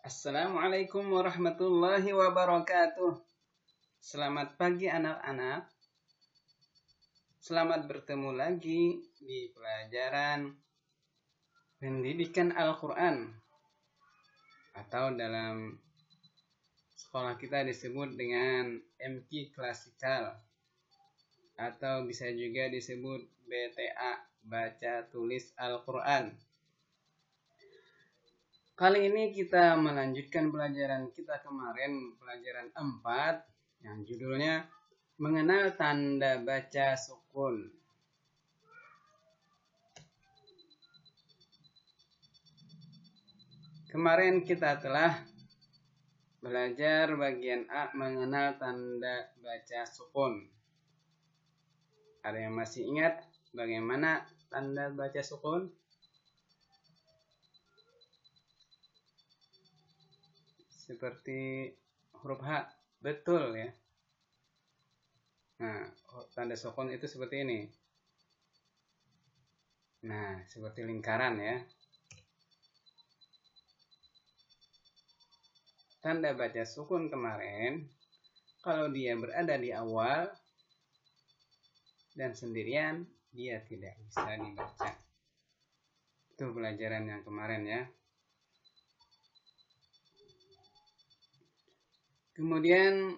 Assalamualaikum warahmatullahi wabarakatuh. Selamat pagi anak-anak. Selamat bertemu lagi di pelajaran pendidikan Al-Quran, atau dalam sekolah kita disebut dengan MQ klasikal, atau bisa juga disebut BTA, baca tulis Al-Quran. Kali ini kita melanjutkan pelajaran kita kemarin, pelajaran 4, yang judulnya Mengenal Tanda Baca Sukun. Kemarin kita telah belajar bagian A, mengenal tanda baca sukun. Ada yang masih ingat bagaimana tanda baca sukun? Seperti huruf H, betul ya. Nah, tanda sukun itu seperti ini. Nah, seperti lingkaran ya. Tanda baca sukun kemarin, kalau dia berada di awal dan sendirian, dia tidak bisa dibaca. Itu pelajaran yang kemarin ya. Kemudian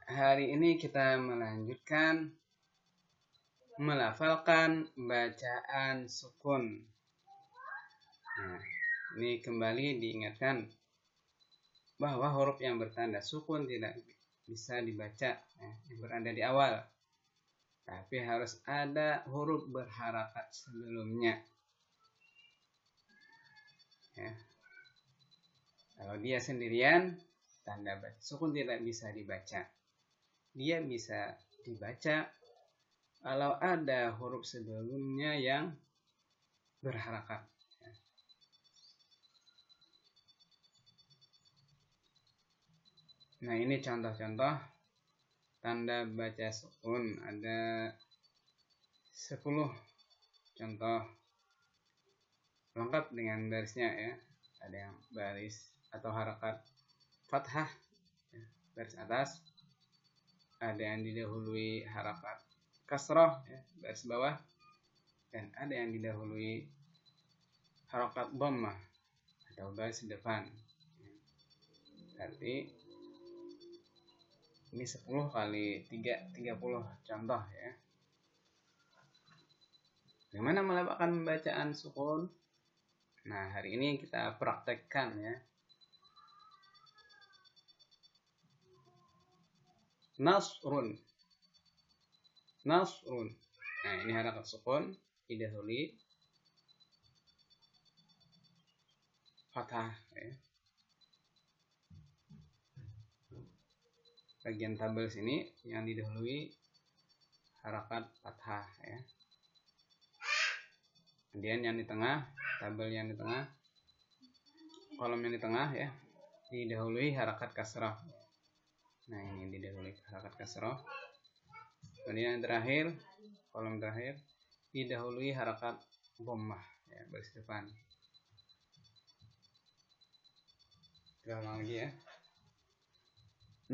hari ini kita melanjutkan melafalkan bacaan sukun. Nah, ini kembali diingatkan bahwa huruf yang bertanda sukun tidak bisa dibaca yang berada di awal, tapi harus ada huruf berharakat sebelumnya ya. Kalau dia sendirian, tanda baca sukun tidak bisa dibaca. Dia bisa dibaca kalau ada huruf sebelumnya yang berharakat. Nah, ini contoh-contoh tanda baca sukun. Ada 10 contoh lengkap dengan barisnya ya. Ada yang baris atau harakat fathah ya, baris atas. Ada yang didahului harakat kasroh ya, baris bawah. Dan ada yang didahului harakat dhammah atau baris depan. Berarti ini 10 kali 3, 30 contoh ya. Bagaimana melakukan bacaan sukun? Nah, hari ini kita praktekkan ya. Nasrun. Nasrun. Nah, ini harakat sukun didahului fathah ya. Bagian tabel sini yang didahului harakat fathah ya. Kemudian yang di tengah, tabel yang di tengah, kolom yang di tengah ya, didahului harakat kasroh. Nah, ini didahului harakat kasroh. Kemudian yang terakhir, kolom terakhir, didahului harakat dhammah ya, baris depan. Kita ulang lagi ya.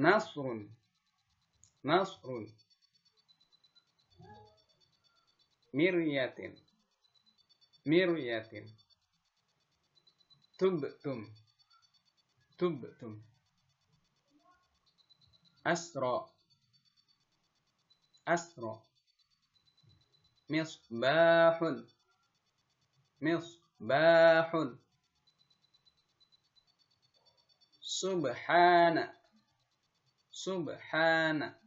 Nasrun. Nasrun. Miryatin. Miryatin. Tubtum. Tubtum. Asra. Asra. Misbahun. Misbahun. Subhana. Subhana.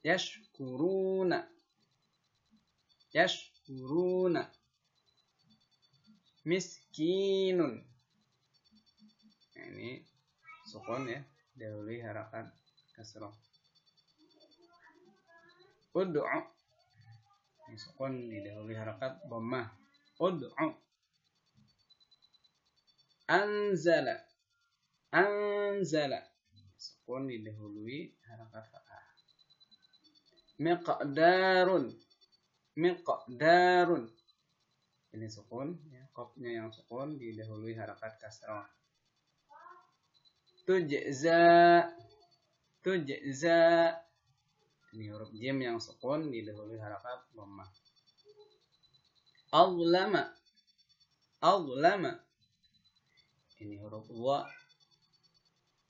Yashkuruna. Yashkuruna. Miskinun. Nah, ini sukun ya, dahului harakat kasroh. Ud'u. Ini sukun didahului harakat dhammah. Ud'u. Anzala. Anzala. Sukun didahului harakat fathah. Miqdarun. Miqdarun. Ini sukun ya, qafnya yang sukun didahului harakat kasrah. Tujza. Tujza. Ini huruf jim yang sukun didahului harakat dhammah. Azlama. Azlama. Ini huruf wa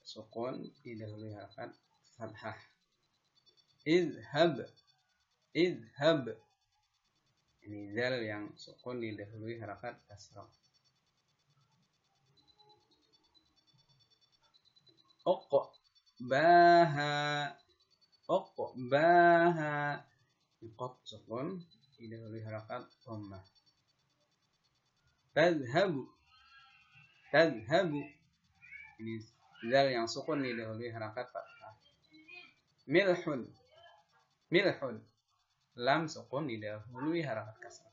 sukun didahului harakat fathah. Izhab. Izhab. Ini zal yang sukun didahului harakat kasrah. Uqbaha. Uqbaha. Qaf sukun didahului harakat dhammah. Tadhhabu. Tadhhabu. Ini zal yang sukun didahului harakat fathah. Milhun. Milhun. Lam sukun didahului harakat kasrah.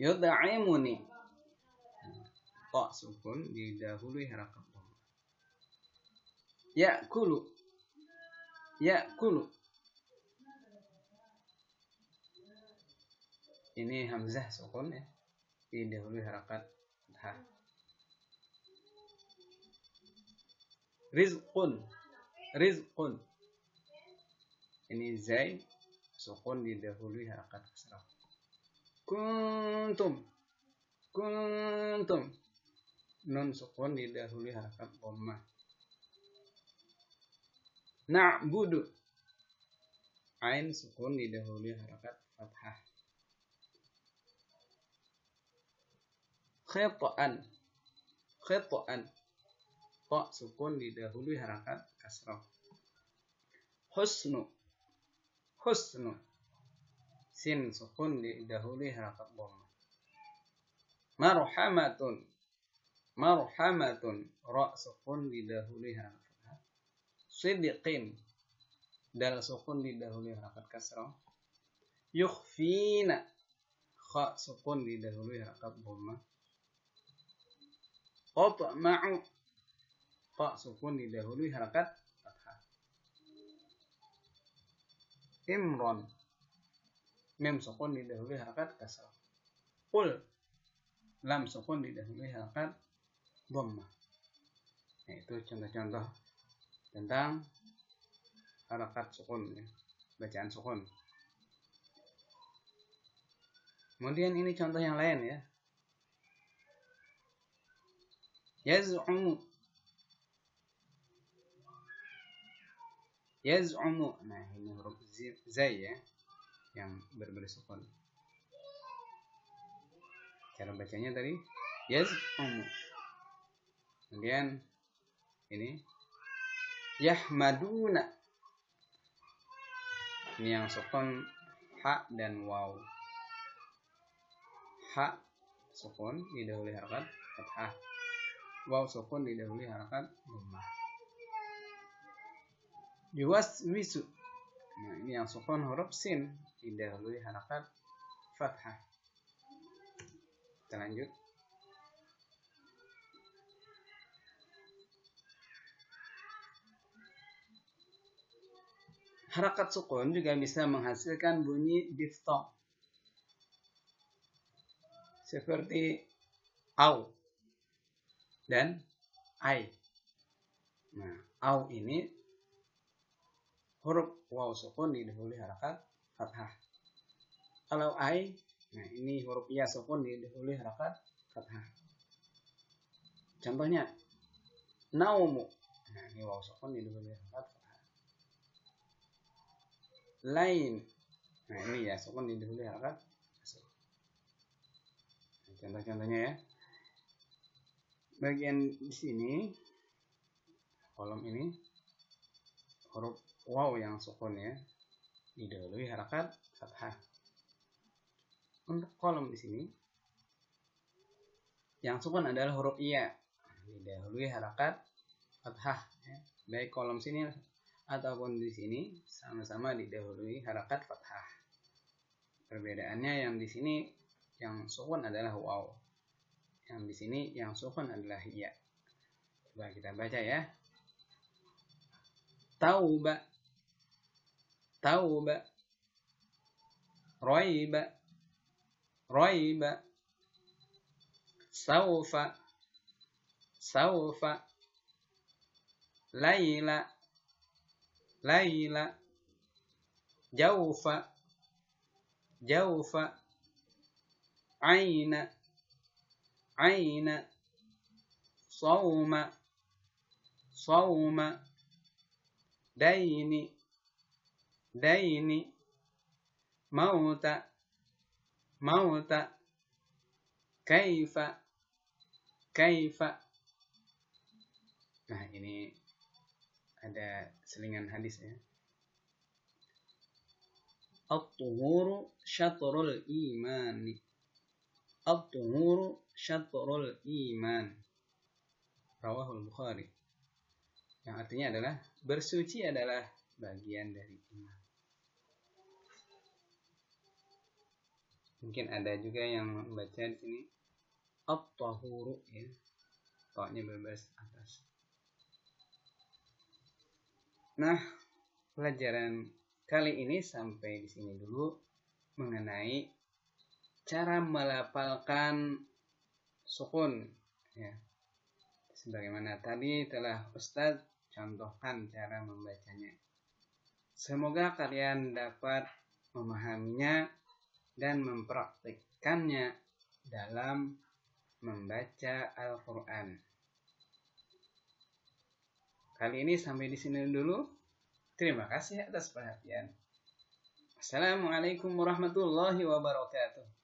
Yud'imuni. Ta sukun didahului harakat dhammah. Ya'kulu. Ya'kulu. Ini hamzah sukun ya, didahului harakat fathah. Rizqun. Rizqun. Ini zai sukun didahului harakat kasrah. Kuntum. Kuntum. Nun sukun didahului harakat dhammah. Na'budu. Ain sukun didahului harakat fathah. Khita'an. Khita'an. Ta sukun didahului harakat kasrah. Husnu. Husnu. Sin sukun didahului harakat dhammah. Marhamatun. Marhamatun. Ra sukun didahului harakat fathah. Sidqin. Dal sukun didahului harakat kasrah. Yukhfina. Kha sukun didahului harakat dhammah. Qatma'u. Ta sukun didahului harakat fathah. Imron. Mim sukun didahului harakat kasrah. Qul. Lam sukun didahului harakat dhammah. Nah, itu contoh-contoh tentang harakat sukun ya, bacaan sukun. Kemudian ini contoh yang lain ya. Yaz'umu. Yaz'umu. Nah, ini huruf zai ya, yang berbaris sukun. Cara bacanya tadi yaz'umu. Kemudian ini yahmaduna. Ini yang sukun ha dan waw. Ha sukun didahului harakat fathah. Waw sukun didahului harakat dhammah. Yuwaswisu. Nah, ini yang sukun huruf sin didahului harakat fathah. Kita lanjut. Harakat sukun juga bisa menghasilkan bunyi diftong. Seperti au dan ai. Nah, au ini huruf waw sukun didahului harakat fathah. Kalau ai, nah ini huruf ya sukun didahului harakat fathah. Contohnya naumu. Nah, ini waw sukun didahului harakat fathah. Lain. Nah, ini ya sukun didahului harakat. Contoh-contohnya ya. Bagian di sini kolom ini huruf waw yang sukun ya didahului harakat fathah. Untuk kolom di sini yang sukun adalah huruf iya didahului harakat fathah ya. Baik kolom sini ataupun di sini sama-sama didahului harakat fathah. Perbedaannya yang di sini yang sukun adalah waw. Yang di sini yang sukun adalah ya. Coba kita baca ya. Tauba. Tauba. Raiba. Raiba. Saufa. Saufa. laila, laila, jaufa, jaufa, aina, aina, sauma, sauma, daini, daini, mauta, mauta, kaifa, kaifa. Nah, ini ada selingan hadis ya. At-tuhuru syatrul iman. At-tuhuru syatrul iman. Rawahul Bukhari. Yang artinya adalah bersuci adalah bagian dari iman. Mungkin ada juga yang membaca di sini at-tahuru ya. Toknya bebas atas. Nah, pelajaran kali ini sampai di sini dulu mengenai cara melafalkan sukun ya. Sebagaimana tadi telah Ustadz contohkan cara membacanya. Semoga kalian dapat memahaminya dan mempraktikkannya dalam membaca Al-Quran. Kali ini sampai di sini dulu. Terima kasih atas perhatian. Assalamualaikum warahmatullahi wabarakatuh.